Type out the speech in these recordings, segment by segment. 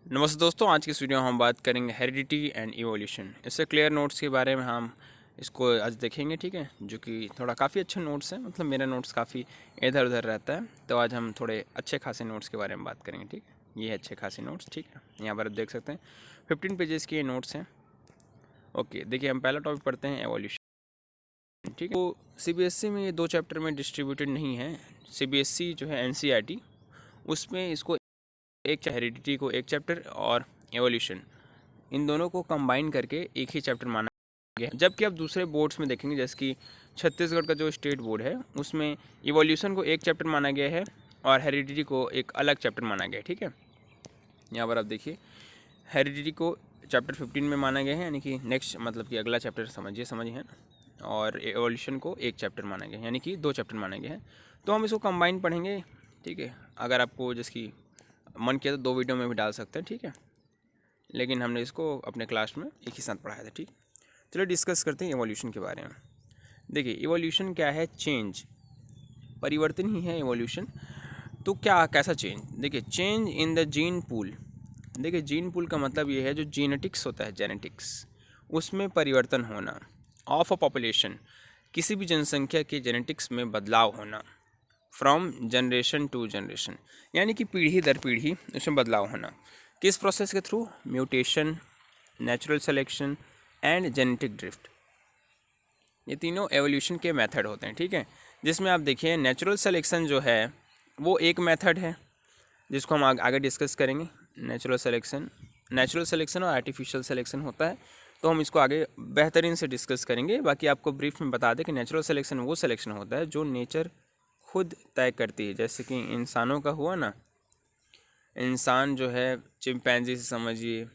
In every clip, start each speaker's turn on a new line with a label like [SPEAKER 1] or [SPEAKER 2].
[SPEAKER 1] नमस्ते दोस्तों, आज की इस वीडियो में हम बात करेंगे हेरिडिटी एंड इवोल्यूशन। इससे क्लियर नोट्स के बारे में हम इसको आज देखेंगे, ठीक है। जो कि थोड़ा काफ़ी अच्छे नोट्स हैं, मतलब मेरा नोट्स काफ़ी इधर उधर रहता है, तो आज हम थोड़े अच्छे खासे नोट्स के बारे में बात करेंगे, ठीक है। ये है अच्छे खासे नोट्स, ठीक है। यहाँ पर आप देख सकते हैं 15 पेजेस के ये नोट्स हैं। ओके, देखिए हम पहला टॉपिक पढ़ते हैं एवोल्यूशन, ठीक है। तो CBSE में ये 2 चैप्टर में डिस्ट्रीब्यूटेड नहीं है। CBSE जो है NCERT, उसमें इसको एक हेरिडिटी को एक चैप्टर और एवोल्यूशन, इन दोनों को कंबाइन करके एक ही चैप्टर माना गया है। जबकि आप दूसरे बोर्ड्स में देखेंगे, जैसे कि छत्तीसगढ़ का जो स्टेट बोर्ड है, उसमें इवोल्यूशन को एक चैप्टर माना गया है और हेरिडिटी को एक अलग चैप्टर माना गया है, ठीक है। यहाँ पर आप देखिए हेरिडिटी को चैप्टर 15 में माना गया है, यानी कि नेक्स्ट, मतलब कि अगला चैप्टर समझिए है ना। और एवोल्यूशन को एक चैप्टर माना गया है, यानी कि 2 चैप्टर माना गया है। तो हम इसको कंबाइन पढ़ेंगे, ठीक है। अगर आपको जिसकी मन किया तो 2 वीडियो में भी डाल सकते हैं, ठीक है। लेकिन हमने इसको अपने क्लास में एक ही साथ पढ़ाया था, ठीक। चलिए डिस्कस करते हैं एवोल्यूशन के बारे में। देखिए एवोल्यूशन क्या है? चेंज, परिवर्तन ही है एवोल्यूशन। तो क्या, कैसा चेंज? देखिए change in the gene pool. देखिए जीन पूल का मतलब ये है जो जेनेटिक्स होता है, जेनेटिक्स, उसमें परिवर्तन होना। ऑफ अ पॉपुलेशन, किसी भी जनसंख्या के जेनेटिक्स में बदलाव होना। फ्रॉम जनरेशन टू जनरेशन, यानी कि पीढ़ी दर पीढ़ी उसमें बदलाव होना। किस प्रोसेस के through? Mutation, natural selection and genetic drift. ये तीनों एवोल्यूशन के मेथड होते हैं, ठीक है। जिसमें आप देखिए नेचुरल सिलेक्शन जो है वो एक मेथड है, जिसको हम आगे डिस्कस करेंगे। नेचुरल सिलेक्शन और आर्टिफिशियल सिलेक्शन होता है, तो हम इसको आगे बेहतरीन से डिस्कस करेंगे। बाकी आपको ब्रीफ में बता दें कि नेचुरल सिलेक्शन वो सिलेक्शन होता है जो नेचर खुद तय करती है। जैसे कि इंसानों का हुआ ना, इंसान जो है चिंपैंजी से समझिए,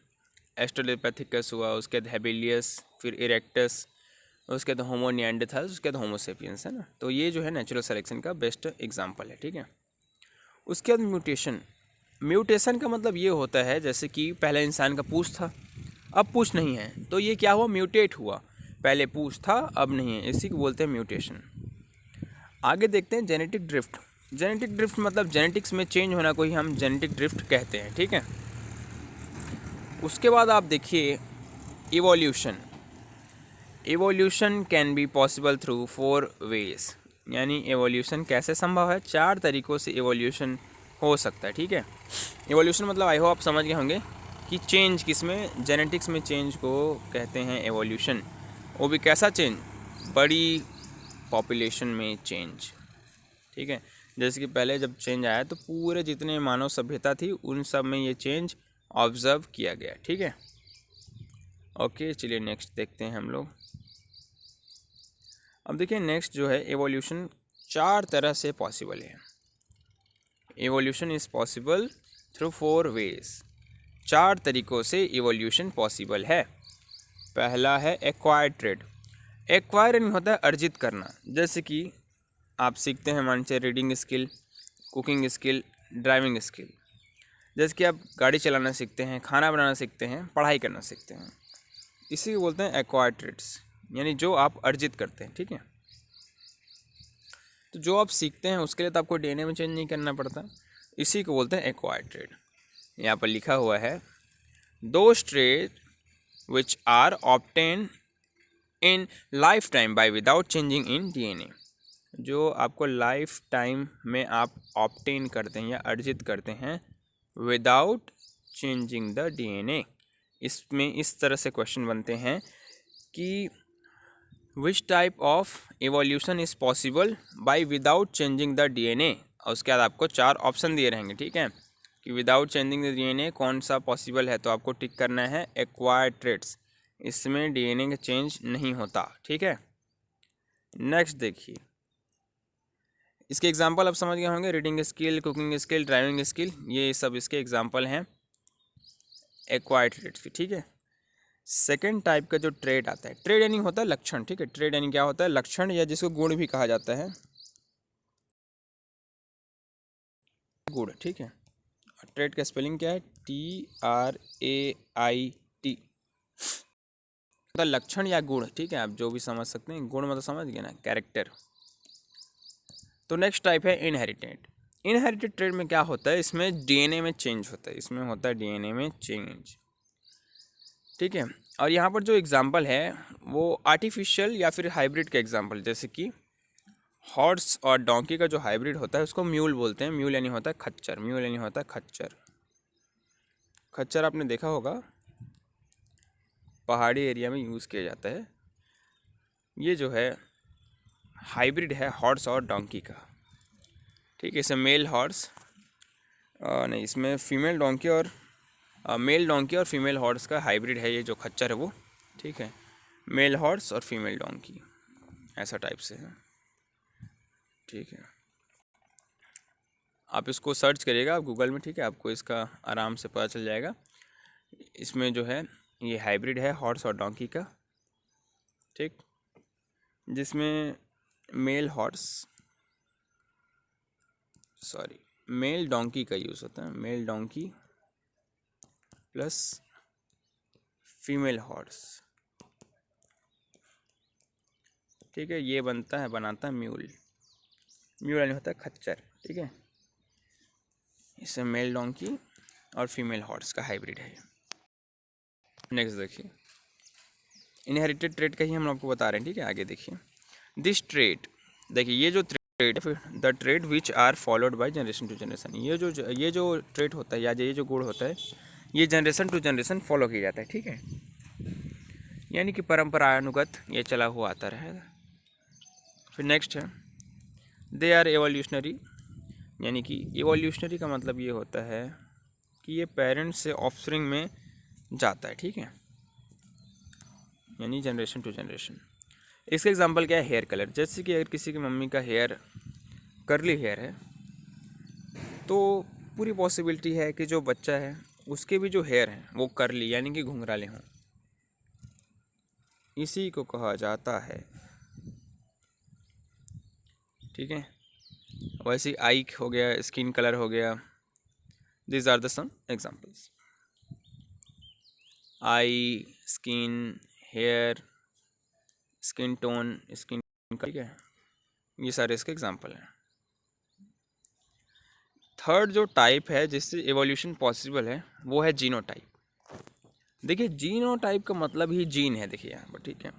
[SPEAKER 1] एस्ट्रोलोपैथिकस हुआ, उसके बाद हेबिलियस, फिर इरेक्टस, उसके बाद होमो निएंडरथालस, उसके बाद होमो सेपियंस, है ना। तो ये जो है नेचुरल सिलेक्शन का बेस्ट एग्जांपल है, ठीक है। उसके बाद म्यूटेशन। म्यूटेशन का मतलब ये होता है जैसे कि पहले इंसान का पूँछ था, अब पूँछ नहीं है, तो ये क्या हुआ? म्यूटेट हुआ। पहले पूँछ था, अब नहीं है, इसी को बोलते हैं म्यूटेशन। आगे देखते हैं जेनेटिक ड्रिफ्ट। जेनेटिक ड्रिफ्ट मतलब जेनेटिक्स में चेंज होना को ही हम जेनेटिक ड्रिफ्ट कहते हैं, ठीक है। उसके बाद आप देखिए evolution. Evolution can be possible through 4 ways, यानी एवोल्यूशन कैसे संभव है? 4 तरीक़ों से एवोल्यूशन हो सकता है, ठीक है। एवोल्यूशन मतलब आई होप आप समझ गए होंगे कि चेंज किस में, जेनेटिक्स में चेंज को कहते हैं एवोल्यूशन। वो भी कैसा चेंज? बड़ी पॉपुलेशन में चेंज, ठीक है। जैसे कि पहले जब चेंज आया तो पूरे जितने मानव सभ्यता थी उन सब में ये चेंज ऑब्जर्व किया गया, ठीक है। ओके, चलिए नेक्स्ट देखते हैं हम लोग। अब देखिए नेक्स्ट जो है एवोल्यूशन 4 तरह से पॉसिबल है। Evolution is possible through 4 ways. 4 तरीक़ों से एवोल्यूशन पॉसिबल है। पहला है एक्वायर्ड ट्रेड। एक्वायर नहीं होता है अर्जित करना। जैसे कि आप सीखते हैं, मान लीजिए reading skill, cooking skill, driving skill. जैसे कि आप गाड़ी चलाना सीखते हैं, खाना बनाना सीखते हैं, पढ़ाई करना सीखते हैं, इसी को बोलते हैं एक्वायर्ड ट्रेड्स, यानी जो आप अर्जित करते हैं, ठीक है। तो जो आप सीखते हैं उसके लिए तो आपको DNA में चेंज नहीं करना पड़ता, इसी को बोलते हैं एक्वायर्ड ट्रेड। यहाँ पर लिखा हुआ है those trait which are obtain in life time by without changing in DNA। जो आपको लाइफ टाइम में आप ऑब्टेन करते हैं या अर्जित करते हैं विदाउट चेंजिंग द DNA। इसमें इस तरह से क्वेश्चन बनते हैं कि which type of evolution is possible by without changing the DNA, और उसके बाद आपको 4 ऑप्शन दिए रहेंगे, ठीक है, कि विदाउट चेंजिंग द DNA कौन सा पॉसिबल है। तो आपको टिक करना है एक्वायर्ड ट्रेड्स, इसमें DNA का चेंज नहीं होता, ठीक है। नेक्स्ट देखिए, इसके एग्जांपल आप समझ गए होंगे, reading skill, cooking skill, driving skill, ये सब इसके एग्जांपल हैं एक्वायर्ड ट्रेड्स के, ठीक है। सेकेंड टाइप का जो ट्रेड आता है, ट्रेड यानी होता है लक्षण, ठीक है। ट्रेड यानी क्या होता है? लक्षण, या जिसको गुण भी कहा जाता है, गुण, ठीक है। ट्रेड का स्पेलिंग क्या है? TRAIT। मतलब लक्षण या गुण, ठीक है, आप जो भी समझ सकते हैं। गुण मतलब समझ गए ना, कैरेक्टर। तो नेक्स्ट टाइप है इनहेरिटेड। इनहेरिटेड ट्रेट में क्या होता है, इसमें डीएनए में चेंज होता है, इसमें होता है डीएनए में चेंज, ठीक है। और यहाँ पर जो एग्जांपल है वो आर्टिफिशियल या फिर हाइब्रिड का एग्जांपल, जैसे कि हॉर्स और डोंकी का जो हाइब्रिड होता है उसको म्यूल बोलते हैं। म्यूल यानी होता है खच्चर, म्यूल यानी होता है खच्चर। खच्चर आपने देखा होगा पहाड़ी एरिया में यूज़ किया जाता है। ये जो है हाइब्रिड है हॉर्स और डोंकी का, ठीक है। इसमें मेल हॉर्स नहीं, इसमें फीमेल डोंकी और मेल डोंकी और फीमेल हॉर्स का हाइब्रिड है ये जो खच्चर है वो, ठीक है। मेल हॉर्स और फीमेल डोंकी ऐसा टाइप से है, ठीक है। आप इसको सर्च करिएगा आप गूगल में, ठीक है, आपको इसका आराम से पता चल जाएगा। इसमें जो है ये हाइब्रिड है हॉर्स और डोंकी का, ठीक, जिसमें male horse sorry male donkey का यूज़ होता है, male donkey plus female horse, ठीक है। ये बनाता है म्यूल। म्यूल यानी होता है खच्चर, ठीक है। इससे मेल डोंकी और फीमेल हॉर्स का हाइब्रिड है। नेक्स्ट देखिए, इनहेरिटेड ट्रेट का ही हम आपको बता रहे हैं, ठीक है। आगे देखिए, दिस ट्रेट, देखिए ये जो ट्रेट है, फिर the trait which are followed by generation to generation, ये जो ट्रेट होता है या ये जो गुण होता है ये जनरेशन टू जनरेशन फॉलो किया जाता है, ठीक है। यानी कि परंपरानुगत ये चला हुआ आता रहेगा। फिर नेक्स्ट है दे आर एवोल्यूशनरी, यानी कि एवोल्यूशनरी का मतलब ये होता है कि ये पेरेंट्स से ऑफस्प्रिंग में जाता है, ठीक है, यानी जनरेशन टू जनरेशन। इसका एग्जांपल क्या है, हेयर कलर। जैसे कि अगर किसी की मम्मी का हेयर कर्ली हेयर है तो पूरी पॉसिबिलिटी है कि जो बच्चा है उसके भी जो हेयर हैं वो कर्ली यानी कि घुंघराले हों, इसी को कहा जाता है, ठीक है। वैसे आई हो गया, स्किन कलर हो गया, this are the some examples. Eye, skin, hair, skin tone, skin, ठीक है, ये सारे इसके एग्जांपल हैं। थर्ड जो टाइप है जिससे एवोल्यूशन पॉसिबल है वो है जीनोटाइप। देखिए जीनोटाइप का मतलब ही जीन है, देखिए यहाँ पर, ठीक है।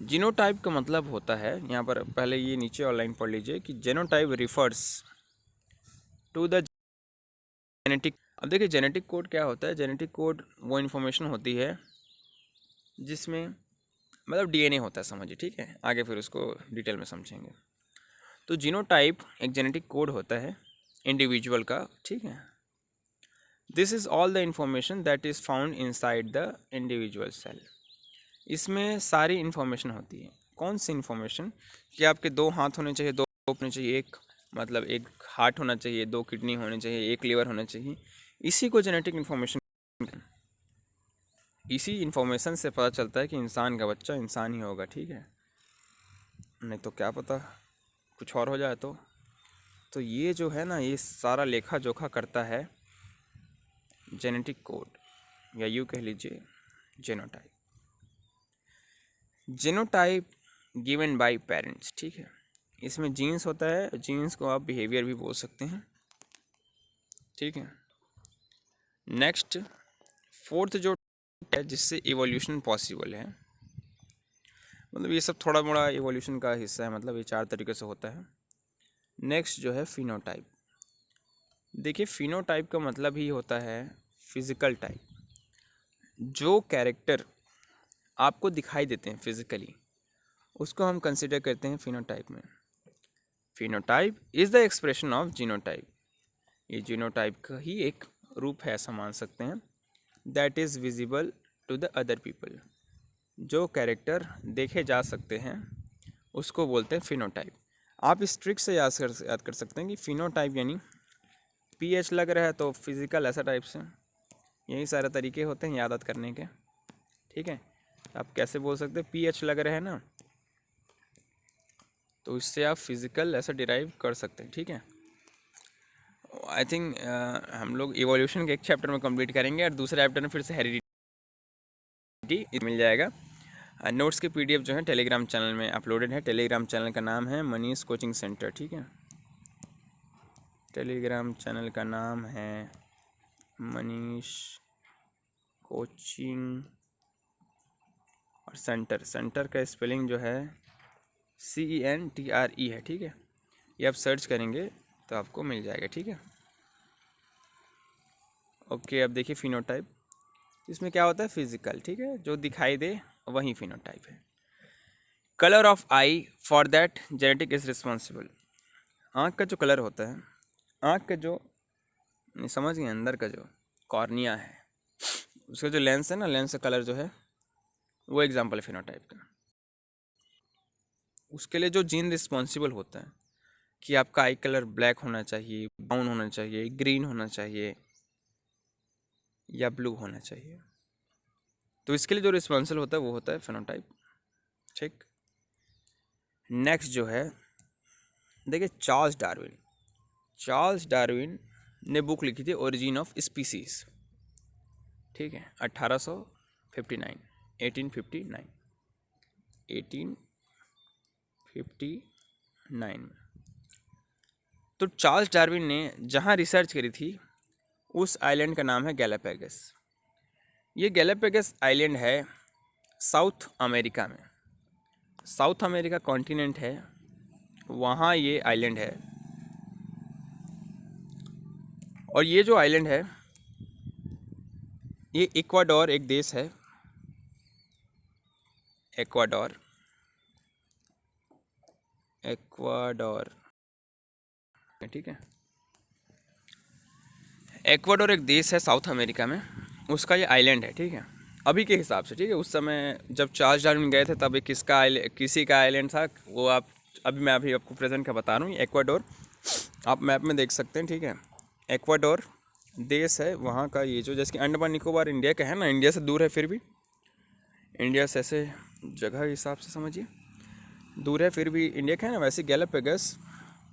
[SPEAKER 1] जीनोटाइप का मतलब होता है, यहाँ पर पहले ये नीचे ऑनलाइन पढ़ लीजिए कि genotype refers to the genetic. अब देखिए जेनेटिक कोड क्या होता है, जेनेटिक कोड वो इन्फॉर्मेशन होती है जिसमें मतलब डीएनए होता है, समझिए, ठीक है। आगे फिर उसको डिटेल में समझेंगे। तो जीनोटाइप एक जेनेटिक कोड होता है इंडिविजुअल का, ठीक है। This is all the information that is found inside the individual cell. इसमें सारी इन्फॉर्मेशन होती है। कौन सी इन्फॉर्मेशन, कि आपके 2 हाथ होने चाहिए, 2 होने चाहिए, एक मतलब एक हार्ट होना चाहिए, 2 किडनी होने चाहिए, एक लीवर होना चाहिए, इसी को जेनेटिक इन्फॉर्मेशन। इसी इन्फॉर्मेशन से पता चलता है कि इंसान का बच्चा इंसान ही होगा, ठीक है, नहीं तो क्या पता कुछ और हो जाए। तो ये जो है ना, ये सारा लेखा जोखा करता है जेनेटिक कोड, या यूँ कह लीजिए genotype. Genotype given by parents, ठीक है। इसमें जीन्स होता है, जीन्स को आप बिहेवियर भी बोल सकते हैं, ठीक है। नेक्स्ट फोर्थ जो है जिससे इवोल्यूशन पॉसिबल है, मतलब ये सब थोड़ा मोड़ा इवोल्यूशन का हिस्सा है, मतलब ये 4 तरीके से होता है। नेक्स्ट जो है फिनोटाइप। देखिए फिनोटाइप का मतलब ही होता है फिज़िकल टाइप, जो कैरेक्टर आपको दिखाई देते हैं फिज़िकली उसको हम कंसिडर करते हैं फिनोटाइप में। Phenotype is the expression of genotype, ये जीनोटाइप का ही एक रूप है, ऐसा मान सकते हैं। That is visible to the other people, जो कैरेक्टर देखे जा सकते हैं उसको बोलते हैं फिनोटाइप। आप इस ट्रिक से याद कर सकते हैं कि फिनोटाइप यानी पीएच लग रहा है तो फिज़िकल, ऐसा टाइप से। यही सारे तरीके होते हैं याद करने के, ठीक है। आप कैसे बोल सकते हैं, पीएच लग रहा है ना, तो इससे आप फिज़िकल ऐसा डिराइव कर सकते हैं, ठीक है। आई थिंक हम लोग इवोल्यूशन के एक चैप्टर में कंप्लीट करेंगे और दूसरे चैप्टर में फिर से हेरिडिटी मिल जाएगा। नोट्स के पीडीएफ जो है टेलीग्राम चैनल में अपलोडेड है। टेलीग्राम चैनल का नाम है मनीष कोचिंग सेंटर, ठीक है। टेलीग्राम चैनल का नाम है मनीष कोचिंग। और सेंटर का स्पेलिंग जो है CENTRE है, ठीक है। ये आप सर्च करेंगे तो आपको मिल जाएगा, ठीक है। ओके, अब देखिए फिनोटाइप। इसमें क्या होता है, फिजिकल, ठीक है, जो दिखाई दे वही फिनोटाइप है। Colour of I for that genetic is responsible. आँख का जो कलर होता है, आँख का जो, नहीं समझ गए, अंदर का जो कॉर्निया है, उसका जो लेंस है ना, लेंस का कलर जो है वो एग्जाम्पल है फिनोटाइप का। उसके लिए जो जीन रिस्पॉन्सिबल होता है कि आपका आई कलर ब्लैक होना चाहिए, ब्राउन होना चाहिए, ग्रीन होना चाहिए या ब्लू होना चाहिए, तो इसके लिए जो रिस्पॉन्सिबल होता है वो होता है फिनोटाइप, ठीक। नेक्स्ट जो है, देखिए चार्ल्स डार्विन ने बुक लिखी थी ओरिजिन ऑफ स्पीसीज, ठीक है, 1859 में। तो चार्ल्स डार्विन ने जहाँ रिसर्च करी थी उस आइलैंड का नाम है गैलापागोस। ये गैलापागोस आइलैंड है साउथ अमेरिका में, साउथ अमेरिका कॉन्टिनेंट है, वहाँ ये आइलैंड है। और ये जो आइलैंड है ये इक्वाडोर एक देश है, इक्वाडोर ठीक है। इक्वाडोर एक देश है साउथ अमेरिका में, उसका ये आइलैंड है, ठीक है, अभी के हिसाब से, ठीक है। उस समय जब चार्ल्स डार्विन गए थे तब ये किसी का आइलैंड था, वो आप मैं अभी आपको प्रेजेंट का बता रहा हूँ। इक्वाडोर आप मैप में देख सकते हैं, ठीक है। इक्वाडोर देश है, वहाँ का ये जो, जैसे कि अंडमान निकोबार इंडिया का है ना, इंडिया से दूर है, फिर भी इंडिया से ऐसे जगह के हिसाब से समझिए दूर है, फिर भी इंडिया का है ना, वैसे गैलापागोस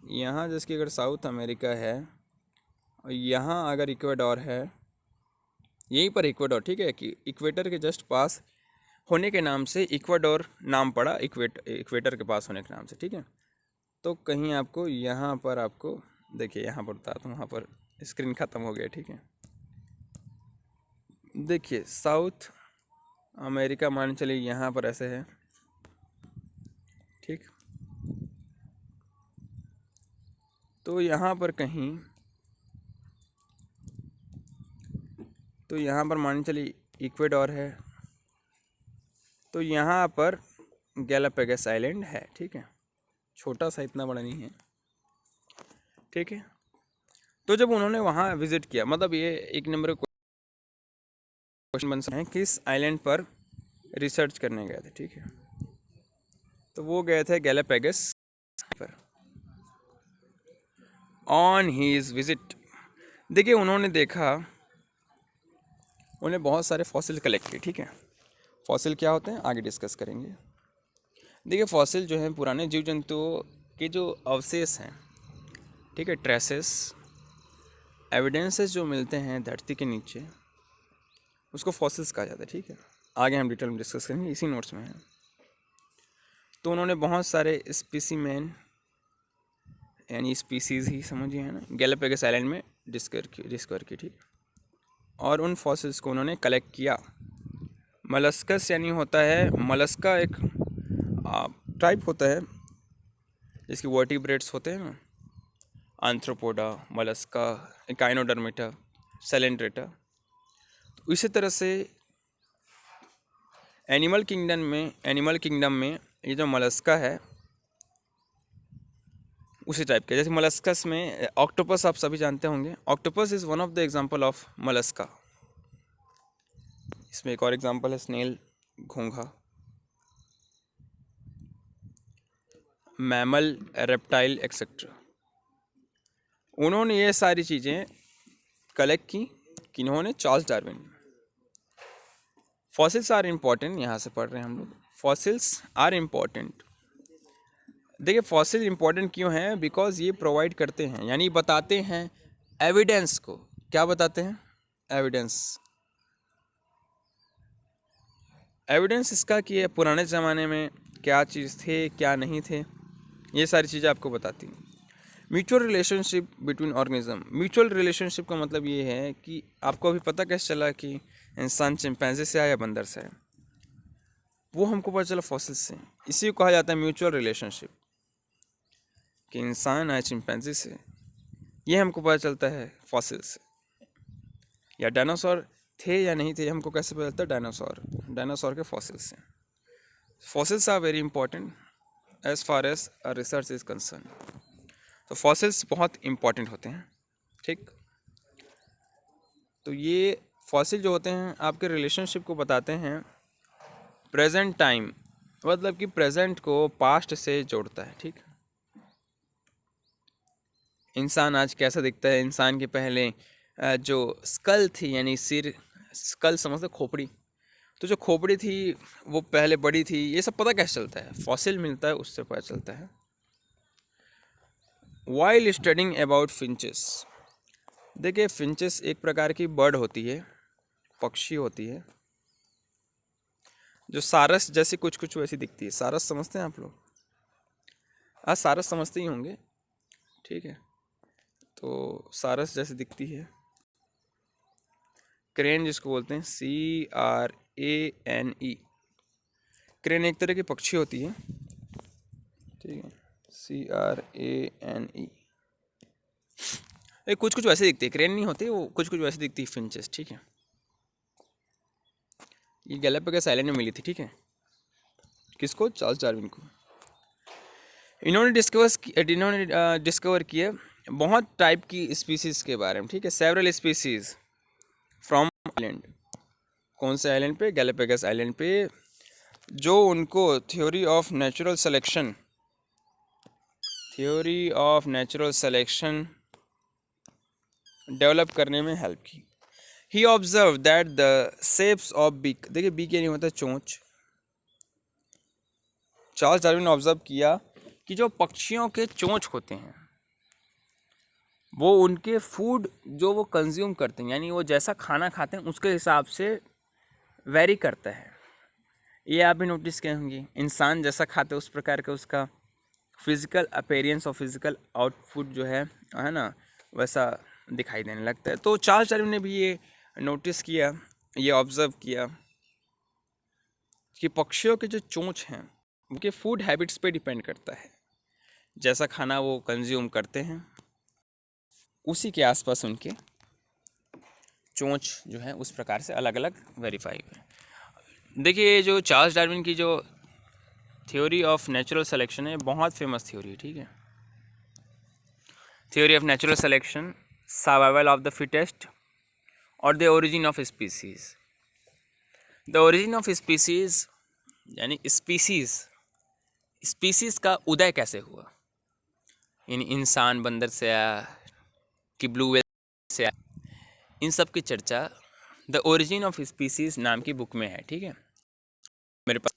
[SPEAKER 1] यहाँ जैसे कि अगर साउथ अमेरिका है और यहाँ अगर इक्वाडोर है, यहीं पर इक्वाडोर, ठीक है, कि इक्वेटर के जस्ट पास होने के नाम से इक्वाडोर नाम पड़ा, इक्वेटर के पास होने के नाम से, ठीक है। तो कहीं आपको यहाँ पर, आपको देखिए यहाँ पर बताता हूँ, वहाँ पर स्क्रीन ख़त्म हो गया, ठीक है। देखिए साउथ अमेरिका मान चलिए यहाँ पर ऐसे है, ठीक। तो यहाँ पर कहीं, तो यहाँ पर मान चलिए इक्वेडोर है, तो यहाँ पर गैलापागोस आइलैंड है, ठीक है, छोटा सा, इतना बड़ा नहीं है, ठीक है। तो जब उन्होंने वहाँ विजिट किया, मतलब ये एक नंबर क्वेश्चन बन सकते हैं, किस आइलैंड पर रिसर्च करने गए थे, ठीक है। तो वो गए थे गैलापागोस पर। ऑन हीज विजिट, देखिए उन्होंने देखा, उन्हें बहुत सारे फॉसिल कलेक्ट किए, ठीक है। फॉसिल क्या होते हैं आगे डिस्कस करेंगे। देखिए फॉसिल जो हैं पुराने जीव जंतुओं के जो अवशेष हैं, ठीक है, ट्रेसेस, एविडेंसेस जो मिलते हैं धरती के नीचे, उसको फॉसिल्स कहा जाता है, ठीक है। आगे हम डिटेल में डिस्कस करेंगे, इसी नोट्स में है। तो उन्होंने बहुत सारे स्पीसीमेन यानी स्पीसीज़ ही समझिए, है ना, गैलापागोस आइलैंड में डिस्कवर की, ठीक। और उन फॉसिल्स को उन्होंने कलेक्ट किया। मलस्कस यानी होता है, मलस्का एक टाइप होता है जिसकी वर्टिब्रेट्स होते हैं ना, आंथ्रोपोडा, मलस्का, इकाइनोडर्मेटा, सेलेंट्रेटा। तो इसी तरह से एनिमल किंगडम में ये जो मलस्का है उसी टाइप के, जैसे मलस्कस में ऑक्टोपस आप सभी जानते होंगे, octopus is one of the example of mollusca. इसमें एक और एग्जांपल है स्नेल, घोंघा, मैमल, रेप्टाइल एक्सेट्रा। उन्होंने ये सारी चीज़ें कलेक्ट की, किन्होंने, Charles Darwin. Fossils are important, यहाँ से पढ़ रहे हैं हम लोग, फॉसिल्स आर इम्पॉर्टेंट। देखिए फॉसिल इम्पॉर्टेंट क्यों हैं, बिकॉज ये प्रोवाइड करते हैं, यानी बताते हैं एविडेंस को। क्या बताते हैं, एविडेंस इसका कि ये पुराने ज़माने में क्या चीज़ थे क्या नहीं थे, ये सारी चीज़ें आपको बताती हैं। Mutual relationship between organism. Mutual relationship का मतलब ये है कि आपको अभी पता कैसे चला कि इंसान चिंपैंजी से आया या बंदर से आया, वो हमको पता चला फॉसिल से। इसी को कहा जाता है म्यूचुअल रिलेशनशिप, कि इंसान आया चिंपैंजी से, ये हमको पता चलता है फॉसिल से। या डायनासोर थे या नहीं थे, हमको कैसे पता चलता है? डायनासोर के फॉसिल से। Fossils are very important as far as research is concern. तो फॉसिल्स बहुत इंपॉर्टेंट होते हैं, ठीक। तो ये फॉसिल जो होते हैं आपके रिलेशनशिप को बताते हैं प्रेजेंट टाइम, मतलब कि प्रेजेंट को पास्ट से जोड़ता है, ठीक। इंसान आज कैसा दिखता है, इंसान के पहले जो स्कल थी, यानी सिर, स्कल समझते, खोपड़ी, तो जो खोपड़ी थी वो पहले बड़ी थी, ये सब पता कैसे चलता है? फॉसिल मिलता है, उससे पता चलता है। वाइल स्टडिंग अबाउट फिंचेस, देखिए फिंचेस एक प्रकार की बर्ड होती है, पक्षी होती है, जो सारस जैसी कुछ कुछ वैसी दिखती है। सारस समझते हैं आप लोग? आज सारस समझते ही होंगे, ठीक है। तो सारस जैसी दिखती है। क्रेन जिसको बोलते हैं, CRANE, क्रेन एक तरह की पक्षी होती है, ठीक है, CRANE। ये कुछ कुछ वैसे दिखती है, क्रेन नहीं होती वो, कुछ कुछ वैसे दिखती है फिंचेस, ठीक है। ये गैलापागोस आइलैंड में मिली थी, ठीक है। किसको? चार्ल्स डार्विन को। इन्होंने डिस्कवर किया बहुत टाइप की स्पीसीज के बारे में, ठीक है, सेवरल स्पीसीज फ्रॉम आइलैंड। कौन से आइलैंड पे? गैलापागोस आइलैंड पे, जो उनको theory of natural selection develop करने में हेल्प की। He observe that the shapes of beak, देखिए बीक यानी होता है चोंच। चार्ल्स डार्विन ने ऑब्जर्व किया कि जो पक्षियों के चोंच होते हैं वो उनके फूड जो वो कंज्यूम करते हैं, यानी वो जैसा खाना खाते हैं उसके हिसाब से वेरी करता है। ये आप भी नोटिस किए होंगे, इंसान जैसा खाते हैं उस प्रकार का उसका फिजिकल अपीयरेंस और फिजिकल आउटपुट जो है ना, वैसा दिखाई देने लगता है। तो चार्ल्स डार्विन ने भी ये नोटिस किया, ये ऑब्जर्व किया कि पक्षियों के जो चोंच हैं उनके फूड हैबिट्स पे डिपेंड करता है, जैसा खाना वो कंज्यूम करते हैं उसी के आसपास उनके चोंच जो है उस प्रकार से अलग अलग वेरीफाई हुए। देखिए ये जो चार्ल्स डार्विन की जो थ्योरी ऑफ नेचुरल सिलेक्शन है, बहुत फेमस थ्योरी है, ठीक है। Theory of natural selection, survival of the fittest और the origin of species. The origin of species यानी स्पीसीज का उदय कैसे हुआ, यानी इंसान बंदर से आया कि ब्लू व्हेल से आया, इन सब की चर्चा द ओरिजिन ऑफ स्पीसीज नाम की बुक में है, ठीक है, मेरे पास,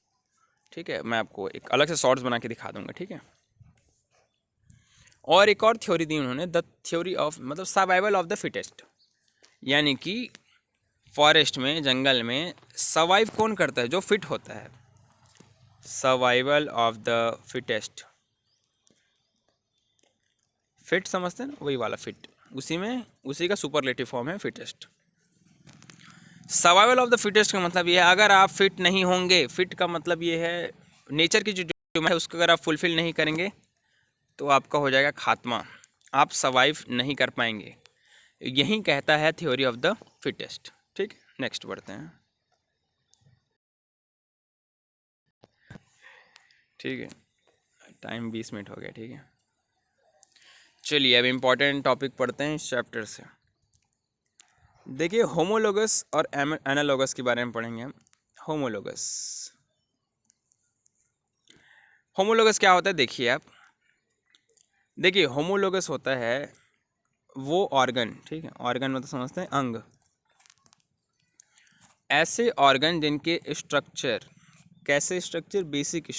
[SPEAKER 1] ठीक है। मैं आपको एक अलग से शॉर्ट्स बना के दिखा दूंगा, ठीक है। और एक और थ्योरी दी उन्होंने, द थ्योरी ऑफ, मतलब सर्वाइवल ऑफ द फिटेस्ट, यानी कि फॉरेस्ट में, जंगल में सर्वाइव कौन करता है? जो फिट होता है। Survival of the fittest, fit समझते हैं ना, वही वाला फिट, उसी का सुपरलेटिव फॉर्म है fittest. Survival of the fittest का मतलब ये है, अगर आप फिट नहीं होंगे, फिट का मतलब ये है नेचर की जो डिमांड है उसको अगर आप फुलफिल नहीं करेंगे तो आपका हो जाएगा खात्मा, आप सर्वाइव नहीं कर पाएंगे। यही कहता है थ्योरी ऑफ द फिटेस्ट, ठीक। नेक्स्ट बढ़ते हैं, ठीक है, टाइम 20 मिनट हो गया, ठीक है। चलिए अब इम्पोर्टेंट टॉपिक पढ़ते हैं इस चैप्टर से। देखिए होमोलोगस और एनालोगस के बारे में पढ़ेंगे हम। होमोलोगस क्या होता है? देखिए आप, देखिए होमोलोगस होता है वो ऑर्गन, ठीक है, ऑर्गन मतलब समझते हैं अंग, ऐसे ऑर्गन जिनके स्ट्रक्चर, कैसे स्ट्रक्चर? बेसिक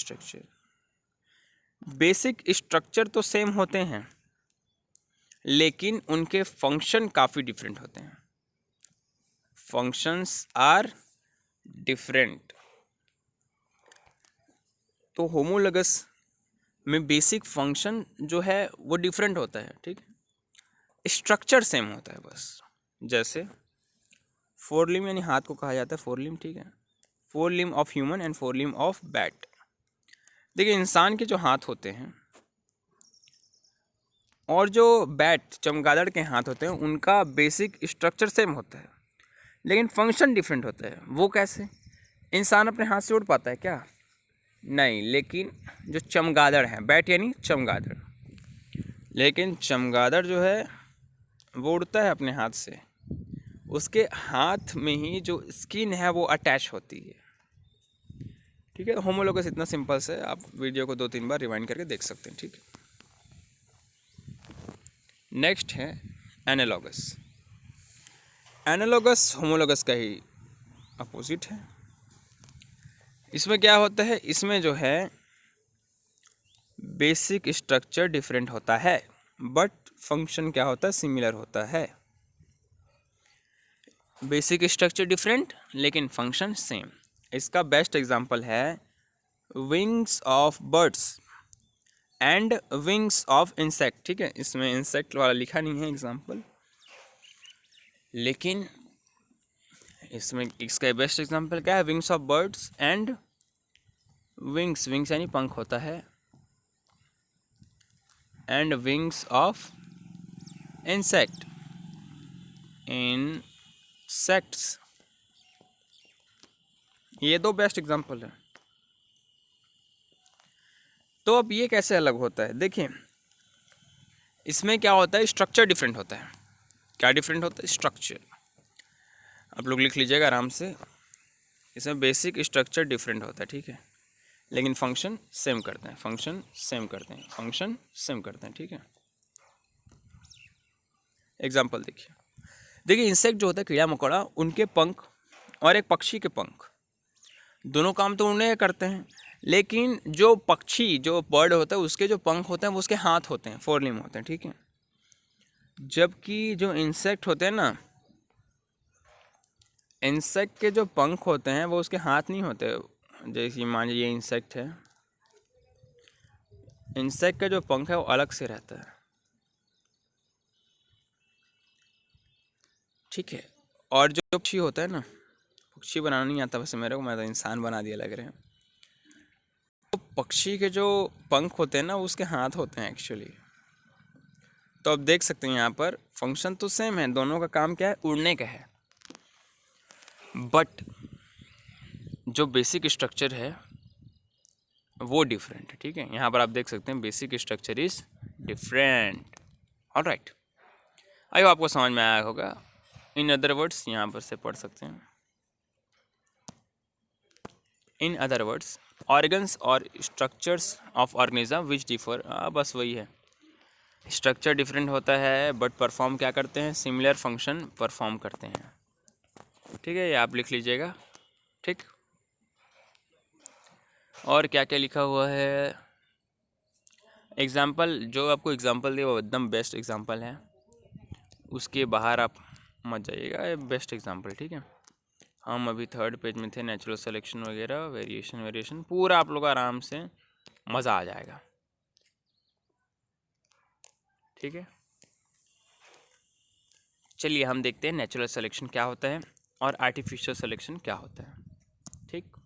[SPEAKER 1] स्ट्रक्चर तो सेम होते हैं लेकिन उनके फंक्शन काफ़ी डिफरेंट होते हैं। Functions are different. तो होमोलोगस में बेसिक फंक्शन जो है वो डिफरेंट होता है, ठीक है, स्ट्रक्चर सेम होता है बस। जैसे फोर लिम यानी हाथ को कहा जाता है फोर लिम, ठीक है, forelimb of human and forelimb of bat. देखिए इंसान के जो हाथ होते हैं और जो बैट चमगादड़ के हाथ होते हैं उनका बेसिक स्ट्रक्चर सेम होता है, लेकिन फंक्शन डिफरेंट होता है। वो कैसे? इंसान अपने हाथ से उड़ पाता है क्या? नहीं, लेकिन जो चमगादड़ है, बैट यानी चमगादड़, लेकिन चमगादड़ जो है वो उड़ता है अपने हाथ से, उसके हाथ में ही जो स्किन है वो अटैच होती है, ठीक है। होमोलोगस इतना सिंपल से आप वीडियो को 2-3 बार रिवाइंड करके देख सकते हैं, ठीक है। नेक्स्ट है एनालॉगस। एनालॉगस होमोलोगस का ही अपोजिट है। इसमें क्या होता है? इसमें जो है बेसिक स्ट्रक्चर डिफरेंट होता है बट फंक्शन क्या होता है? सिमिलर होता है। बेसिक स्ट्रक्चर डिफरेंट लेकिन फंक्शन सेम। इसका बेस्ट एग्जांपल है wings of birds and wings of insect, ठीक है। इसमें इंसेक्ट वाला लिखा नहीं है एग्जांपल, लेकिन इसमें इसका बेस्ट एग्जांपल क्या है? Wings of birds and wings, wings यानी पंख होता है, and wings of insect, insects. ये दो बेस्ट एग्जांपल है। तो अब ये कैसे अलग होता है? देखिए इसमें क्या होता है? स्ट्रक्चर डिफरेंट होता है। क्या डिफरेंट होता है? स्ट्रक्चर। आप लोग लिख लीजिएगा आराम से। इसमें बेसिक स्ट्रक्चर डिफरेंट होता है, ठीक है, लेकिन फंक्शन सेम करते हैं, फंक्शन सेम करते हैं, फंक्शन सेम करते हैं, ठीक है। एग्जांपल देखिए, देखिए इंसेक्ट जो होता है, कीड़ा मकोड़ा, उनके पंख और एक पक्षी के पंख, दोनों काम तो उड़ने करते हैं, लेकिन जो पक्षी, जो बर्ड होता है, उसके जो पंख होते हैं वो उसके हाथ होते हैं, फोर लिम्ब होते हैं, ठीक है। जबकि जो इंसेक्ट होते हैं ना, इंसेक्ट के जो पंख होते हैं वो उसके हाथ नहीं होते। जैसे मान लीजिए ये इंसेक्ट है, इंसेक्ट का जो पंख है वो अलग से रहता है, ठीक है। और जो पक्षी होता है ना, पक्षी बनाना नहीं आता वैसे मेरे को, मैं तो इंसान बना दिया लग रहे हैं। तो पक्षी के जो पंख होते हैं ना उसके हाथ होते हैं एक्चुअली। तो आप देख सकते हैं यहाँ पर फंक्शन तो सेम है, दोनों का काम क्या है? उड़ने का है, बट जो बेसिक स्ट्रक्चर है वो डिफरेंट है, ठीक है। यहाँ पर आप देख सकते हैं basic structure is different. Alright, I hope आपको समझ में आया होगा। इन अदर वर्ड्स यहाँ पर से पढ़ सकते हैं। इन अदर वर्ड्स ऑर्गन्स और structures of organism which differ, बस वही है, स्ट्रक्चर डिफरेंट होता है बट परफॉर्म क्या करते हैं? सिमिलर फंक्शन परफॉर्म करते हैं, ठीक है। ये आप लिख लीजिएगा, ठीक। और क्या क्या लिखा हुआ है? एग्जाम्पल, जो आपको एग्जाम्पल दिए वो एकदम बेस्ट एग्जाम्पल है, उसके बाहर आप मत जाइएगा, ये बेस्ट एग्जाम्पल, ठीक है। हम अभी 3rd पेज में थे, नेचुरल सिलेक्शन वगैरह, वेरिएशन पूरा आप लोग आराम से मज़ा आ जाएगा, ठीक है। चलिए हम देखते हैं नेचुरल सिलेक्शन क्या होता है और आर्टिफिशियल सिलेक्शन क्या होता है, ठीक।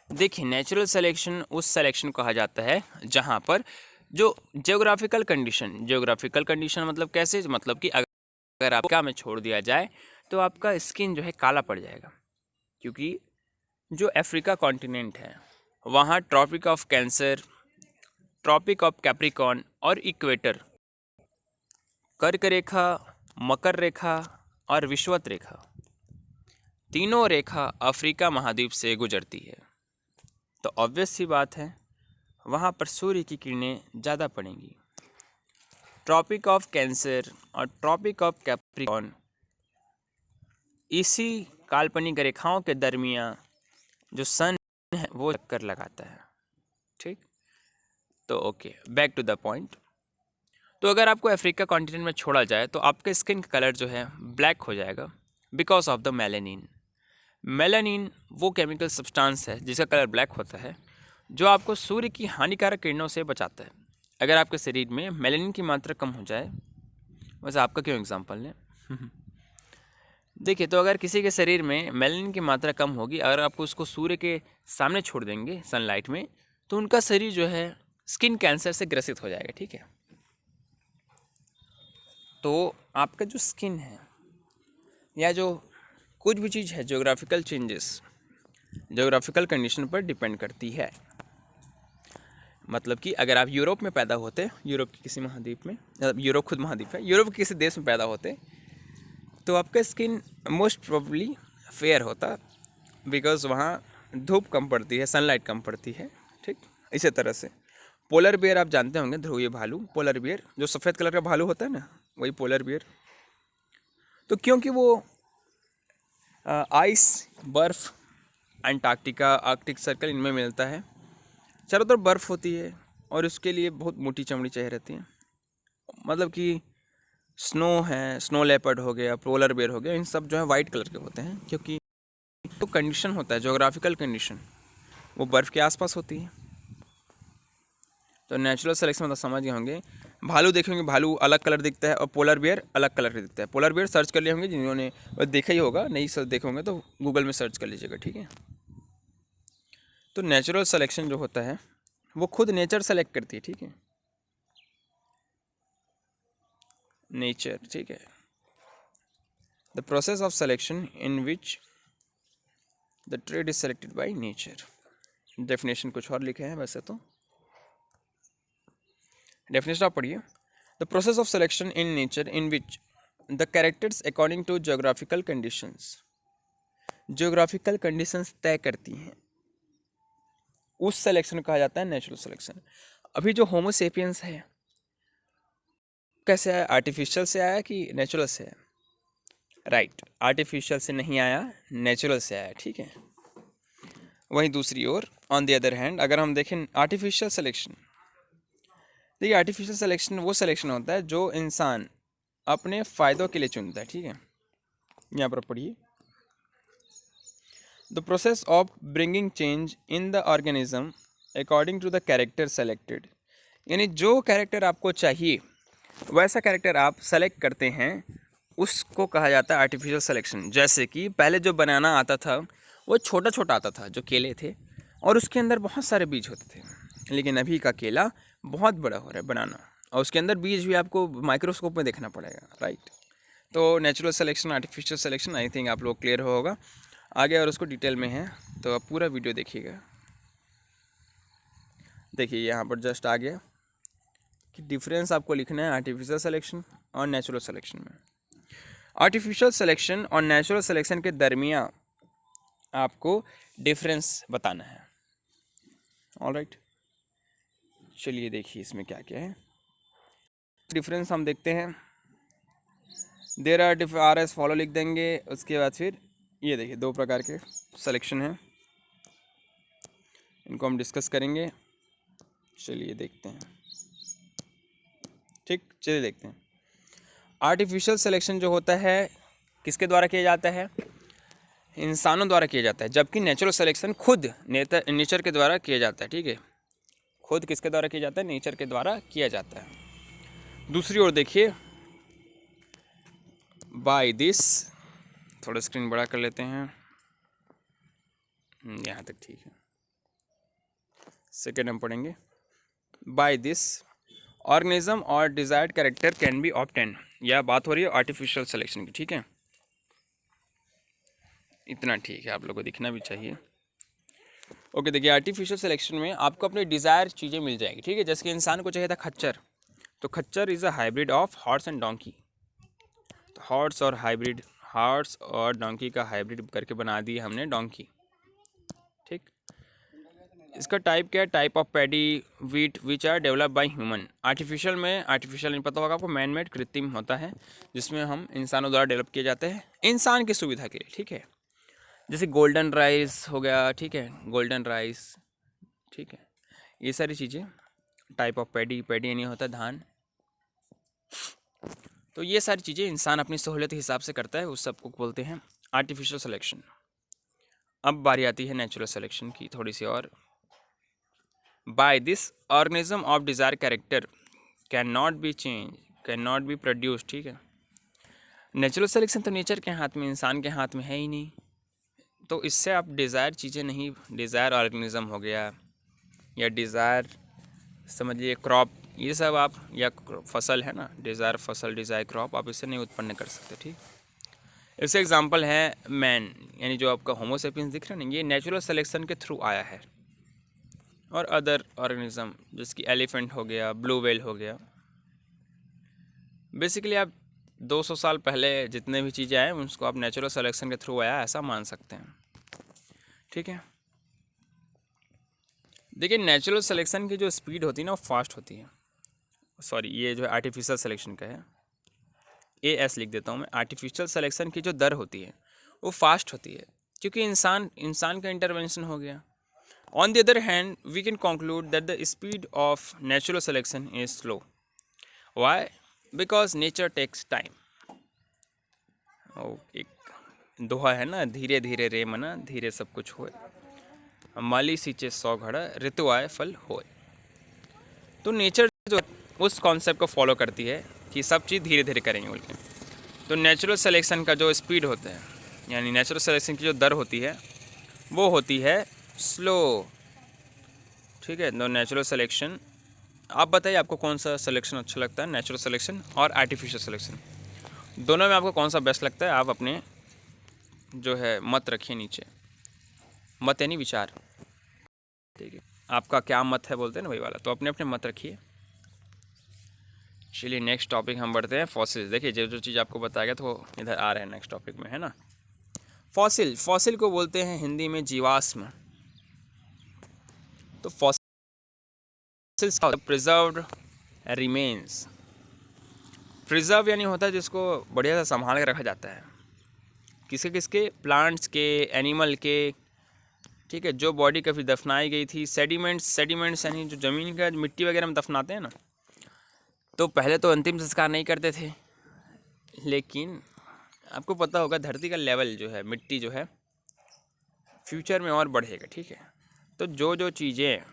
[SPEAKER 1] देखिए नेचुरल सिलेक्शन उस सिलेक्शन कहा जाता है जहाँ पर जो जियोग्राफिकल कंडीशन मतलब कैसे? मतलब कि अगर आपका में छोड़ दिया जाए तो आपका स्किन जो है काला पड़ जाएगा, क्योंकि जो अफ्रीका कॉन्टिनेंट है वहाँ Tropic of Cancer, Tropic of Capricorn और इक्वेटर, कर्क रेखा, मकर रेखा और विषुवत रेखा, तीनों रेखा अफ्रीका महाद्वीप से गुजरती है। तो ऑब्वियस सी बात है वहाँ पर सूर्य की किरणें ज़्यादा पड़ेंगी। ट्रॉपिक ऑफ कैंसर और ट्रॉपिक ऑफ कैप्रिकॉर्न इसी काल्पनिक रेखाओं के दरमियान जो सन है वो चक्कर लगाता है, ठीक। तो okay, back to the point. तो अगर आपको अफ्रीका कॉन्टिनेंट में छोड़ा जाए तो आपका स्किन कलर जो है ब्लैक हो जाएगा because of the melanin. Melanin वो केमिकल सब्सटेंस है जिसका कलर ब्लैक होता है, जो आपको सूर्य की हानिकारक किरणों से बचाता है। अगर आपके शरीर में मेलानिन की मात्रा कम हो जाए, वैसे आपका क्यों एग्जाम्पल लें देखिए, तो अगर किसी के शरीर में मेलानिन की मात्रा कम होगी, अगर आपको उसको सूर्य के सामने छोड़ देंगे सनलाइट में, तो उनका शरीर जो है स्किन कैंसर से ग्रसित हो जाएगा। ठीक है, तो आपका जो स्किन है या जो कुछ भी चीज़ है, ज्योग्राफिकल चेंजेस ज्योग्राफिकल कंडीशन पर डिपेंड करती है। मतलब कि अगर आप यूरोप में पैदा होते, यूरोप के किसी महाद्वीप में, मतलब यूरोप खुद महाद्वीप है, यूरोप के किसी देश में पैदा होते, तो आपका स्किन मोस्ट प्रोबेबली फेयर होता, बिकॉज वहाँ धूप कम पड़ती है, सनलाइट कम पड़ती है। ठीक, इसी तरह से पोलर बियर आप जानते होंगे, ध्रुवीय भालू, पोलर बियर जो सफ़ेद कलर का भालू होता है ना, वही पोलर बियर। तो क्योंकि वो आइस, बर्फ़, अंटार्कटिका, आर्कटिक सर्कल इनमें मिलता है, चारों तरफ बर्फ़ होती है और उसके लिए बहुत मोटी चमड़ी चाहिए रहती है। मतलब कि स्नो है, स्नो लेपर्ड हो गया, पोलर बेयर हो गया, इन सब जो है वाइट कलर के होते हैं, क्योंकि तो कंडीशन होता है, जोग्राफिकल कंडीशन, वो बर्फ़ के आसपास होती है। तो नेचुरल सिलेक्शन मतलब समझ गए होंगे। भालू देखेंगे, भालू अलग कलर दिखता है और पोलर बियर अलग कलर का दिखता है। पोलर बियर सर्च कर लिए होंगे जिन्होंने देखा ही होगा, नहीं सर्च देखे होंगे तो गूगल में सर्च कर लीजिएगा। ठीक है, तो नेचुरल सिलेक्शन जो होता है वो खुद नेचर सेलेक्ट करती है। ठीक है, नेचर। ठीक है, the process of selection in which the trait is selected by nature. Definition कुछ और लिखे हैं वैसे तो, डेफिनेशन आप पढ़िए। The process of selection in nature in which the characters according to geographical conditions, geographical conditions तय करती हैं, उस सिलेक्शन को कहा जाता है नेचुरल सिलेक्शन। अभी जो होमोसेपियंस है कैसे आया, आर्टिफिशियल से आया कि नेचुरल से आया? राइट, आर्टिफिशियल से नहीं आया, नेचुरल से आया। ठीक है, वहीं दूसरी ओर ऑन द अदर हैंड अगर हम देखें आर्टिफिशियल सिलेक्शन, देखिए आर्टिफिशियल सिलेक्शन वो सिलेक्शन होता है जो इंसान अपने फ़ायदों के लिए चुनता है। ठीक है, यहाँ पर पढ़िए। The process of bringing change in the organism according to the character selected, यानी जो कैरेक्टर आपको चाहिए वैसा कैरेक्टर आप सेलेक्ट करते हैं, उसको कहा जाता है आर्टिफिशियल सिलेक्शन। जैसे कि पहले जो बनाना आता था वो छोटा छोटा आता था, जो केले थे, और उसके अंदर बहुत सारे बीज होते थे, लेकिन अभी का केला बहुत बड़ा हो रहा है बनाना, और उसके अंदर बीज भी आपको माइक्रोस्कोप में देखना पड़ेगा। राइट, तो natural selection, artificial selection, I think आप लोग क्लियर होगा। आगे और उसको डिटेल में है तो आप पूरा वीडियो देखिएगा। देखिए यहाँ पर जस्ट आ गया कि डिफरेंस आपको लिखना है आर्टिफिशियल सिलेक्शन और नेचुरल सिलेक्शन में। आर्टिफिशियल सिलेक्शन और नेचुरल सिलेक्शन के दरमियान आपको डिफरेंस बताना है। ऑलराइट, चलिए देखिए इसमें क्या क्या है। डिफरेंस हम देखते हैं, देर आर एस फॉलो लिख देंगे। उसके बाद फिर ये देखिए दो प्रकार के सिलेक्शन हैं, इनको हम डिस्कस करेंगे। चलिए देखते हैं। ठीक, चलिए देखते हैं। आर्टिफिशियल सिलेक्शन जो होता है किसके द्वारा किया जाता है? इंसानों द्वारा किया जाता है, जबकि नेचुरल सिलेक्शन खुद नेचर के द्वारा किया जाता है। ठीक है, खुद किसके द्वारा किया जाता है? नेचर के द्वारा किया जाता है। दूसरी ओर देखिए, बाय दिस, थोड़ा स्क्रीन बड़ा कर लेते हैं, यहाँ तक ठीक है। सेकेंड हम पढ़ेंगे, बाय दिस ऑर्गेनिज्म और desired character can be obtain. यह बात हो रही है आर्टिफिशियल सिलेक्शन की। ठीक है, इतना ठीक है, आप लोगों को दिखना भी चाहिए। ओके, देखिए आर्टिफिशियल सिलेक्शन में आपको अपनी डिज़ायर चीज़ें मिल जाएगी। ठीक है, जैसे कि इंसान को चाहिए था खच्चर, तो खच्चर is a hybrid of horse and donkey. तो हॉर्स और डोंकी का हाइब्रिड करके बना दी हमने डोंकी। ठीक, इसका टाइप क्या है? Type of paddy wheat which are develop by human. Artificial में, आर्टिफिशियल नहीं पता होगा आपको, मैन मेड, कृत्रिम होता है, जिसमें हम इंसानों द्वारा डेवलप किए जाते हैं इंसान की सुविधा के लिए। ठीक है, जैसे गोल्डन राइस हो गया। ठीक है, गोल्डन राइस। ठीक है, ये सारी चीज़ें टाइप ऑफ पैडी, पैडी यानी होता है धान। तो ये सारी चीज़ें इंसान अपनी सहूलियत के हिसाब से करता है, उस सबको बोलते हैं आर्टिफिशियल सिलेक्शन। अब बारी आती है नेचुरल सिलेक्शन की, थोड़ी सी और by this organism of desire character can not be change, can not be produce. ठीक है, नेचुरल सिलेक्शन तो नेचर के हाथ में, इंसान के हाथ में है ही नहीं, तो इससे आप डिज़ायर चीज़ें नहीं, डिज़ायर ऑर्गेनिज्म हो गया या डिज़ायर समझिए क्रॉप, ये सब आप, या फसल है ना, डिज़ायर फसल, डिज़ायर क्रॉप, आप इसे नहीं उत्पन्न कर सकते। ठीक, इससे एग्जांपल है मैन, यानी जो आपका होमोसेपियंस दिख रहा है ना, ये नेचुरल सिलेक्शन के थ्रू आया है। और अदर ऑर्गेनिज्म जिसकी एलिफेंट हो गया, ब्लू व्हेल हो गया, बेसिकली आप 200 साल पहले जितने भी चीज़ें आए उसको आप नेचुरल सिलेक्शन के थ्रू आया ऐसा मान सकते हैं। ठीक है, देखिए नेचुरल सिलेक्शन की जो स्पीड होती है ना वो फास्ट होती है, सॉरी ये जो आर्टिफिशियल सिलेक्शन का है, AS लिख देता हूँ मैं, आर्टिफिशियल सिलेक्शन की जो दर होती है वो फास्ट होती है, क्योंकि इंसान का इंटरवेंशन हो गया। On the other hand we can conclude that the speed of natural selection is slow. Why? Because nature takes time. एक दोहा है ना, धीरे धीरे रे मना धीरे सब कुछ होए, माली सींचे 100 घड़ा ऋतु आए फल होए। तो नेचर जो उस कॉन्सेप्ट को फॉलो करती है कि सब चीज़ धीरे धीरे करेंगे बोल के। तो नेचुरल सिलेक्शन का जो स्पीड होता है, यानी नेचुरल सिलेक्शन की जो दर होती है वो होती है स्लो। ठीक है, तो नेचुरल सिलेक्शन, आप बताइए आपको कौन सा सिलेक्शन अच्छा लगता है, नेचुरल सिलेक्शन और आर्टिफिशियल सिलेक्शन, दोनों में आपको कौन सा बेस्ट लगता है? आप अपने जो है मत रखिए नीचे, मत यानी विचार। ठीक है, आपका क्या मत है बोलते हैं ना वही वाला, तो अपने अपने मत रखिए। चलिए नेक्स्ट टॉपिक हम बढ़ते हैं, फॉसिल। देखिए जो जो चीज़ आपको बताया गया तो इधर आ रहे हैं नेक्स्ट टॉपिक में, है ना। फॉसिल, फॉसिल को बोलते हैं हिंदी में जीवाश्म। तो फॉसिल्स प्रिजर्व्ड रिमेन्स, प्रिजर्व यानी होता है जिसको बढ़िया से संभाल के रखा जाता है, किसके किसके, प्लांट्स के, एनिमल के। ठीक है, जो बॉडी कभी दफनाई गई थी, सेडिमेंट्स, सेडिमेंट्स यानी जो ज़मीन का मिट्टी वगैरह में दफनाते हैं ना, तो पहले तो अंतिम संस्कार नहीं करते थे, लेकिन आपको पता होगा धरती का लेवल जो है, मिट्टी जो है फ्यूचर में और बढ़ेगा। ठीक है, तो जो जो चीज़ें,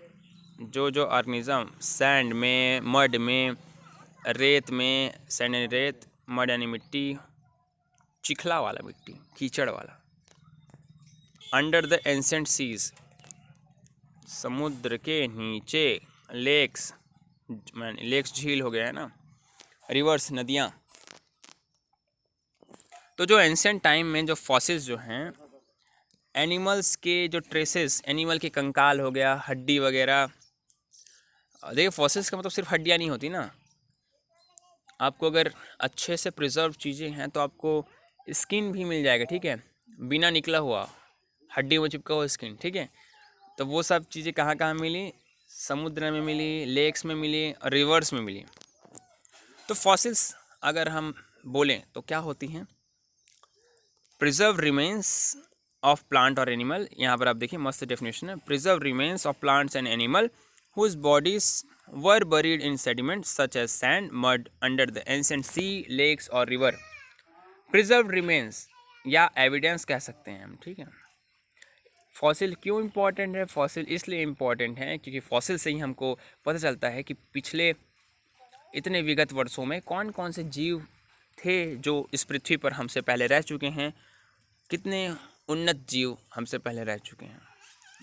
[SPEAKER 1] जो जो ऑर्गेनिज्म सैंड में, मड में, रेत में, सैंड यानी रेत, मड यानी मिट्टी, चिखला वाला मिट्टी, कीचड़ वाला, अंडर द एंसेंट सीज, समुद्र के नीचे, लेक्स, लेक्स झील हो गया है ना, रिवर्स नदियाँ। तो जो एंसेंट टाइम में जो फॉसिल्स जो हैं, एनिमल्स के जो ट्रेसेस, एनिमल के कंकाल हो गया, हड्डी वगैरह। देखिए फॉसिल्स का मतलब सिर्फ हड्डियाँ नहीं होती ना, आपको अगर अच्छे से प्रिजर्व चीज़ें हैं तो आपको स्किन भी मिल जाएगा। ठीक है, बिना निकला हुआ, हड्डी में चिपका हुआ स्किन। ठीक है, तो वो सब चीज़ें कहाँ कहाँ मिली, समुद्र में मिली, लेक्स में मिली और रिवर्स में मिली। तो फॉसिल्स अगर हम बोलें तो क्या होती हैं, प्रिजर्व रिमेन्स ऑफ प्लांट और एनिमल। यहाँ पर आप देखिए मस्त डेफिनेशन है, preserve remains of plants and animal whose bodies were buried in sediment such as sand, mud, under the ancient sea, lakes और रिवर। प्रिजर्व रिमेन्स या एविडेंस कह सकते हैं हम। ठीक है, फॉसिल क्यों इम्पॉर्टेंट है? फॉसिल इसलिए इम्पॉर्टेंट है क्योंकि फॉसिल से ही हमको पता चलता है कि पिछले इतने विगत वर्षों में कौन कौन से जीव थे जो इस पृथ्वी पर हमसे पहले रह चुके हैं, कितने उन्नत जीव हमसे पहले रह चुके हैं,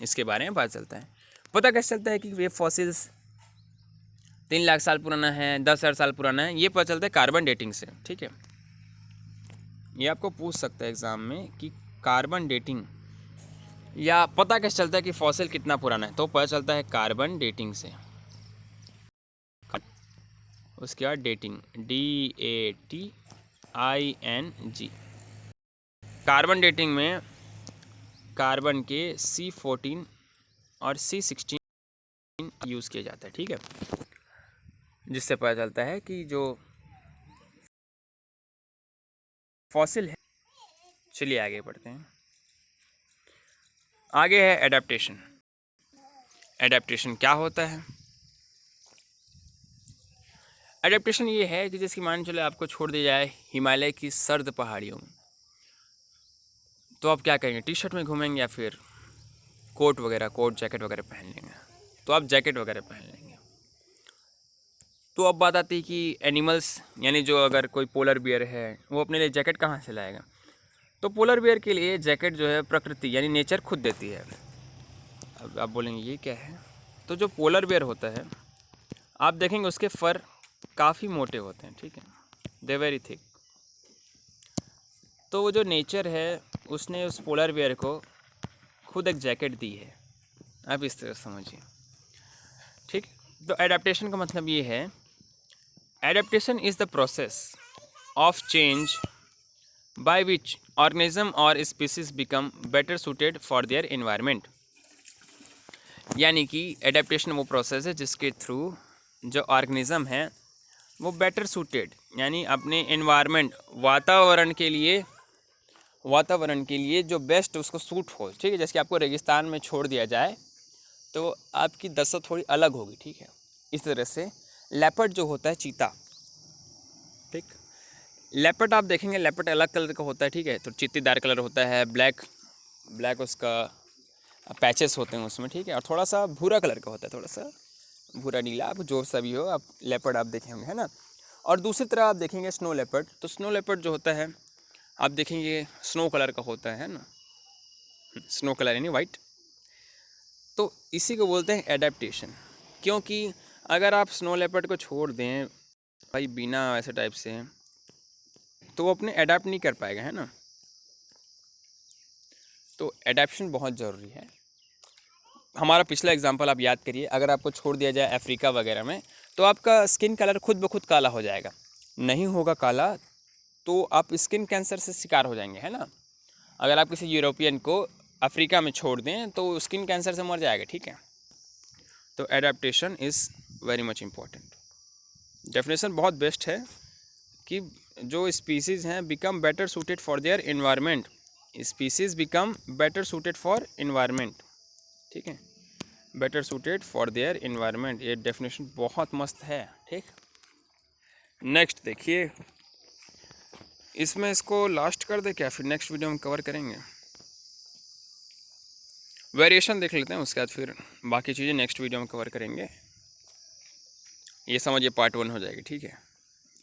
[SPEAKER 1] इसके बारे में पता चलता है। पता कैसे चलता है कि ये फॉसिल्स 3 लाख साल पुराना है, 10,000 साल पुराना है? ये पता चलता है कार्बन डेटिंग से। ठीक है, ये आपको पूछ सकता है एग्ज़ाम में कि कार्बन डेटिंग, या पता कैसे चलता है कि फॉसिल कितना पुराना है? तो पता चलता है कार्बन डेटिंग से। उसके बाद डेटिंग, DATING। कार्बन डेटिंग में कार्बन के C14 और C16 यूज़ किया जाता है। ठीक है, जिससे पता चलता है कि जो फॉसिल है। चलिए आगे बढ़ते हैं। आगे है एडाप्टेशन। एडाप्टेशन क्या होता है? एडाप्टेशन ये है कि जिसकी मान चले आपको छोड़ दिया जाए हिमालय की सर्द पहाड़ियों में, तो आप क्या करेंगे? टी शर्ट में घूमेंगे या फिर कोट वगैरह, कोट जैकेट वगैरह पहन लेंगे? तो आप जैकेट वगैरह पहन लेंगे। तो अब बात आती है कि एनिमल्स, यानी जो अगर कोई पोलर बियर है वो अपने लिए जैकेट कहाँ से लाएगा। तो पोलर बियर के लिए जैकेट जो है प्रकृति यानी नेचर खुद देती है। अब आप बोलेंगे ये क्या है। तो जो पोलर बियर होता है आप देखेंगे उसके फर काफ़ी मोटे होते हैं, ठीक है, दे वेरी थिक। तो वो जो नेचर है उसने उस पोलर बियर को खुद एक जैकेट दी है, आप इस तरह समझिए, ठीक। तो एडेप्टेशन का मतलब ये है, adaptation is the process of change by which organism और species become better suited for their environment. यानी कि एडेप्टेशन वो प्रोसेस है जिसके थ्रू जो ऑर्गेनिज्म है वो बेटर सूटेड यानी अपने एनवायरनमेंट वातावरण के लिए जो बेस्ट उसको सूट हो, ठीक है। जैसे कि आपको रेगिस्तान में छोड़ दिया जाए तो आपकी दशा थोड़ी अलग होगी, ठीक है। इस तरह से लेपर्ड जो होता है चीता, ठीक, लेपर्ड आप देखेंगे लेपर्ड अलग कलर का होता है, ठीक है। तो चित्तीदार कलर होता है, ब्लैक उसका पैचेस होते हैं उसमें, ठीक है। और थोड़ा सा भूरा कलर का होता है, थोड़ा सा भूरा नीला, आप जो सा भी हो आप लेपर्ड आप देखे होंगे, है ना। और दूसरी तरह आप देखेंगे स्नो लेपर्ड। तो स्नो लेपर्ड जो होता है आप देखेंगे स्नो कलर का होता है ना, स्नो कलर यानी वाइट। तो इसी को बोलते हैं एडेप्टेशन। क्योंकि अगर आप स्नो लेपर्ड को छोड़ दें भाई बिना ऐसे टाइप से, तो वो अपने अडेप्ट नहीं कर पाएगा, है ना। तो एडेप्शन बहुत ज़रूरी है। हमारा पिछला एग्जांपल आप याद करिए, अगर आपको छोड़ दिया जाए अफ्रीका वगैरह में तो आपका स्किन कलर खुद ब खुद काला हो जाएगा, नहीं होगा काला तो आप स्किन कैंसर से शिकार हो जाएंगे, है ना। अगर आप किसी यूरोपियन को अफ्रीका में छोड़ दें तो स्किन कैंसर से मर जाएगा, ठीक है। तो adaptation is very much important. Definition बहुत बेस्ट है कि जो स्पीसीज़ हैं become better suited for their environment, species become better suited for environment, ठीक है, better suited for their environment. ये डेफिनेशन बहुत मस्त है, ठीक। नेक्स्ट देखिए, इसमें इसको लास्ट कर दे क्या, फिर नेक्स्ट वीडियो में कवर करेंगे। वेरिएशन देख लेते हैं, उसके बाद फिर बाकी चीज़ें नेक्स्ट वीडियो में कवर करेंगे। ये समझिए पार्ट 1 हो जाएगी, ठीक है।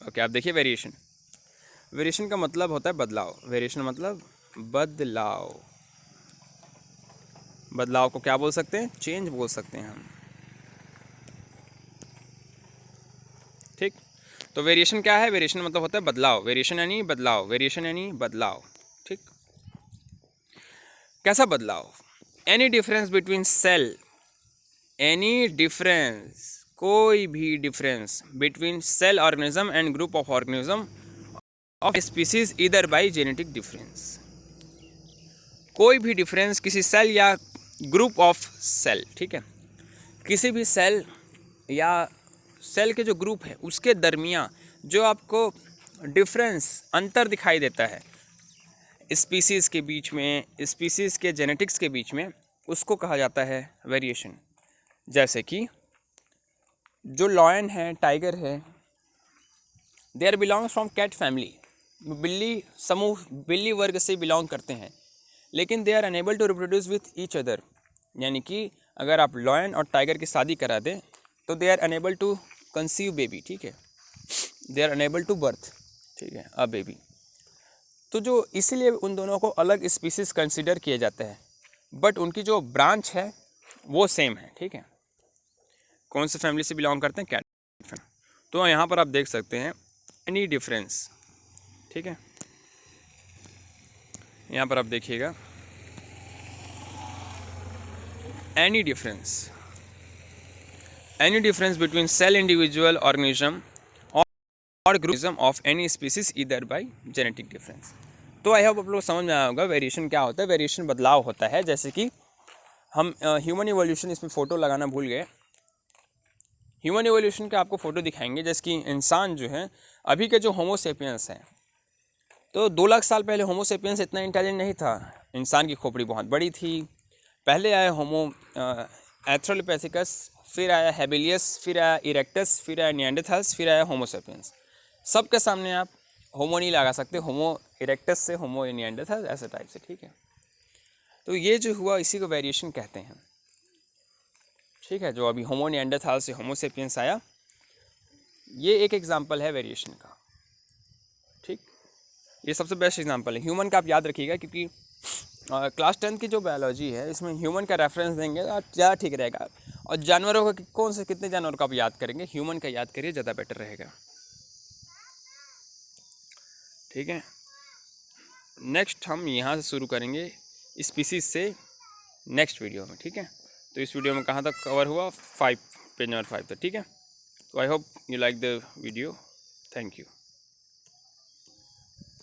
[SPEAKER 1] ओके, आप देखिए वेरिएशन का मतलब होता है बदलाव। वेरिएशन मतलब बदलाव को क्या बोल सकते हैं, चेंज बोल सकते हैं हम, ठीक। तो वेरिएशन क्या है, वेरिएशन मतलब होता है बदलाव, वेरिएशन यानी बदलाव, ठीक। कैसा बदलाव, एनी डिफरेंस बिटवीन सेल, कोई भी difference between cell organism and group of organism of species either by genetic difference. कोई भी डिफरेंस किसी सेल या ग्रुप ऑफ सेल, ठीक है, किसी भी सेल या सेल के जो ग्रुप है उसके दरमियान जो आपको डिफरेंस अंतर दिखाई देता है स्पीसीज़ के बीच में, स्पीसीज़ के जेनेटिक्स के बीच में, उसको कहा जाता है वेरिएशन। जैसे कि जो लॉयन है, टाइगर है, they are belongs from cat family, बिल्ली वर्ग से बिलोंग करते हैं, लेकिन they are unable to reproduce with each other. यानी कि अगर आप लॉयन और टाइगर की शादी करा दें तो they are unable to conceive baby, ठीक है, they are unable to birth, ठीक है, अ बेबी। तो जो इसीलिए उन दोनों को अलग स्पीसीज़ कंसिडर किया जाता है, बट उनकी जो ब्रांच है वो सेम है, ठीक है। कौन से फैमिली से बिलोंग करते हैं, कैट। तो यहाँ पर आप देख सकते हैं एनी डिफरेंस, ठीक है। यहाँ पर आप देखिएगा any difference between cell individual organism और group of any species either by genetic difference. तो आई होप आप लोग समझ में आया होगा वेरिएशन क्या होता है। वेरिएशन बदलाव होता है। जैसे कि हम ह्यूमन इवोल्यूशन, इसमें फ़ोटो लगाना भूल गए, ह्यूमन इवोल्यूशन का आपको फ़ोटो दिखाएंगे। जैसे कि इंसान जो है अभी के जो होमोसेपियंस हैं, तो 2 लाख साल पहले होमोसेपियंस इतना इंटेलिजेंट नहीं था, इंसान की खोपड़ी बहुत बड़ी थी। पहले आया होमो एथ्रोलोपैथिकस, फिर आया हेबिलियस, फिर आया इरेक्टस, फिर आया निएंडरथाल्स, फिर आया होमोसेपियंस। सबके सामने आप होमो नहीं लगा सकते, होमो इरेक्टस से होमो निएंडरथाल्स ऐसे टाइप से, ठीक है। तो ये जो हुआ इसी को वेरिएशन कहते हैं। ठीक है, जो अभी होमो निएंडरथाल से होमो सेपियंस आया, ये एक एग्जांपल है वेरिएशन का। ठीक, ये सबसे बेस्ट एग्जांपल है। ह्यूमन का आप याद रखिएगा, क्योंकि क्लास 10 की जो बायोलॉजी है इसमें ह्यूमन का रेफरेंस देंगे तो ज़्यादा ठीक रहेगा। और जानवरों का कौन से कितने जानवरों का आप याद करेंगे, ह्यूमन का याद करिए, ज़्यादा बेटर रहेगा। ठीक है, नेक्स्ट हम यहाँ से शुरू करेंगे स्पीसीज से नेक्स्ट वीडियो में। ठीक है, तो इस वीडियो में कहाँ तक कवर हुआ, 5 पेज नंबर 5 तक। ठीक है, तो I hope you like the video. Thank you.